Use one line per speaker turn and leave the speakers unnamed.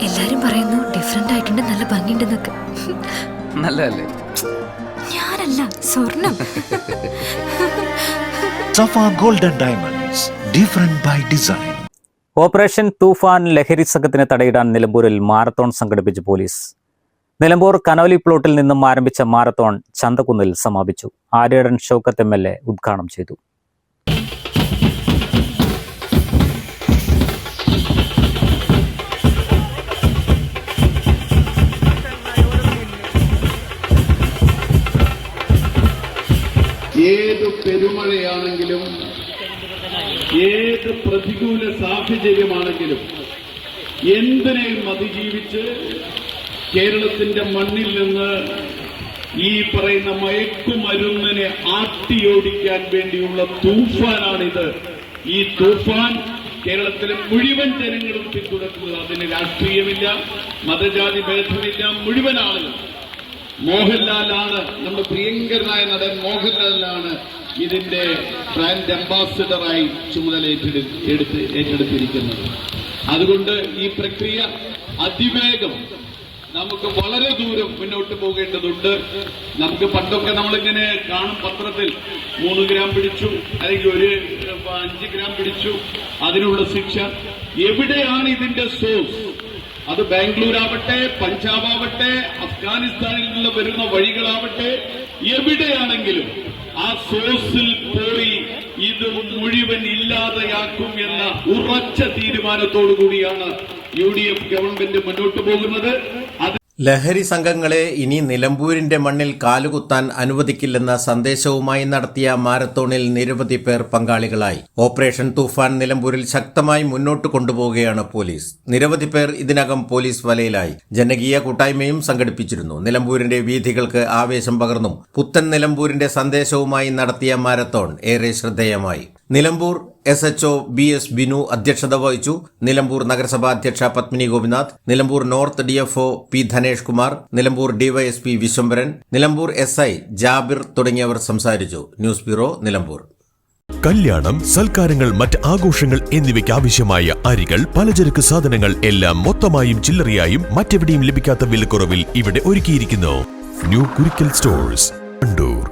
എല്ലാരും പറയുന്നു ഡിഫറെന്റ് ആയിട്ടുണ്ട്, നല്ല ഭംഗിയുണ്ടെന്നൊക്കെ.
നല്ലതല്ലേ?
ഞാനല്ല, സ്വർണം.
Safa golden diamonds, different by design.
Operation Toofan ലഹരി സംഘത്തിന് തടയിടാൻ നിലമ്പൂരിൽ മാരത്തോൺ സംഘടിപ്പിച്ചു പോലീസ്. നിലമ്പൂർ കനോലി പ്ലോട്ടിൽ നിന്നും ആരംഭിച്ച മാരത്തോൺ ചന്തക്കുന്നിൽ സമാപിച്ചു. ആര്യടൻ ഷൗക്കത്ത് MLA ഉദ്ഘാടനം ചെയ്തു.
ഏത് പെരുമഴയാണെങ്കിലും ഏത് പ്രതികൂല സാഹചര്യമാണെങ്കിലും എന്തിനേയും അതിജീവിച്ച് കേരളത്തിന്റെ മണ്ണിൽ നിന്ന് ഈ പറയുന്ന മയക്കുമരുന്നിനെ ആട്ടിയോടിക്കാൻ വേണ്ടിയുള്ള തൂഫാനാണിത്. ഈ തൂഫാൻ കേരളത്തിലെ മുഴുവൻ ജനങ്ങളും പിന്തുണക്കുന്നത്. അതിന് രാഷ്ട്രീയമില്ല, മതജാതി ഭേദമില്ല. മുഴുവൻ ആളുകൾ, മോഹൻലാലാണ്, നമ്മുടെ പ്രിയങ്കരനായ നടൻ മോഹൻലാലാണ് ഇതിന്റെ ബ്രാൻഡ് അംബാസിഡറായി ചുമതല ഏറ്റെടുത്തിരിക്കുന്നത്. അതുകൊണ്ട് ഈ പ്രക്രിയ അതിവേഗം നമുക്ക് വളരെ ദൂരം മുന്നോട്ട് പോകേണ്ടതുണ്ട്. നമുക്ക് പണ്ടൊക്കെ നമ്മളിങ്ങനെ കാണും പത്രത്തിൽ 3 ഗ്രാം പിടിച്ചു, അല്ലെങ്കിൽ 5 ഗ്രാം പിടിച്ചു, അതിനുള്ള ശിക്ഷ. എവിടെയാണ് ഇതിന്റെ സോഴ്സ്? അത് ബാംഗ്ലൂർ ആവട്ടെ, പഞ്ചാബ് ആവട്ടെ, അഫ്ഗാനിസ്ഥാനിൽ നിന്ന് വരുന്ന വഴികളാവട്ടെ, എവിടെയാണെങ്കിലും ആ സോഴ്സിൽ പോയി ഇത് മുഴുവൻ ഇല്ലാതെയാക്കും എന്ന ഉറച്ച തീരുമാനത്തോടു കൂടിയാണ് UDF ഗവൺമെന്റ് മുന്നോട്ട് പോകുന്നത്.
ലഹരി സംഘങ്ങളെ ഇനി നിലമ്പൂരിന്റെ മണ്ണിൽ കാലുകുത്താൻ അനുവദിക്കില്ലെന്ന സന്ദേശവുമായി നടത്തിയ മാരത്തോണിൽ നിരവധി പേർ പങ്കാളികളായി. ഓപ്പറേഷൻ തൂഫാൻ നിലമ്പൂരിൽ ശക്തമായി മുന്നോട്ട് കൊണ്ടുപോവുകയാണ് പോലീസ്. നിരവധി പേർ ഇതിനകം പോലീസ് വലയിലായി. ജനകീയ കൂട്ടായ്മയും സംഘടിപ്പിച്ചിരുന്നു. നിലമ്പൂരിന്റെ വീഥികൾക്ക് ആവേശം പകർന്നും പുത്തൻ നിലമ്പൂരിന്റെ സന്ദേശവുമായി നടത്തിയ മാരത്തോൺ ഏറെ ശ്രദ്ധേയമായി. നിലമ്പൂർ SHO BS ബിനു അധ്യക്ഷത വഹിച്ചു. നിലമ്പൂർ നഗരസഭാ അധ്യക്ഷ Padmini Gopinath, Nilambur north DFO P Dhanesh Kumar, Nilambur DYSP Vishwambharan, Nilambur SI Jabir തുടങ്ങിയവർ സംസാരിച്ചു. News bureau, Nilambur.
കല്യാണം, സൽക്കാരങ്ങൾ, മറ്റ് ആഘോഷങ്ങൾ എന്നിവയ്ക്ക് ആവശ്യമായ അരികൾ, പലചരക്ക് സാധനങ്ങൾ എല്ലാം മൊത്തമായും ചില്ലറയായും മറ്റെവിടെയും ലഭിക്കാത്ത വിലക്കുറവിൽ ഇവിടെ ഒരുക്കിയിരിക്കുന്നു. New Kurikkal stores, Kandoor.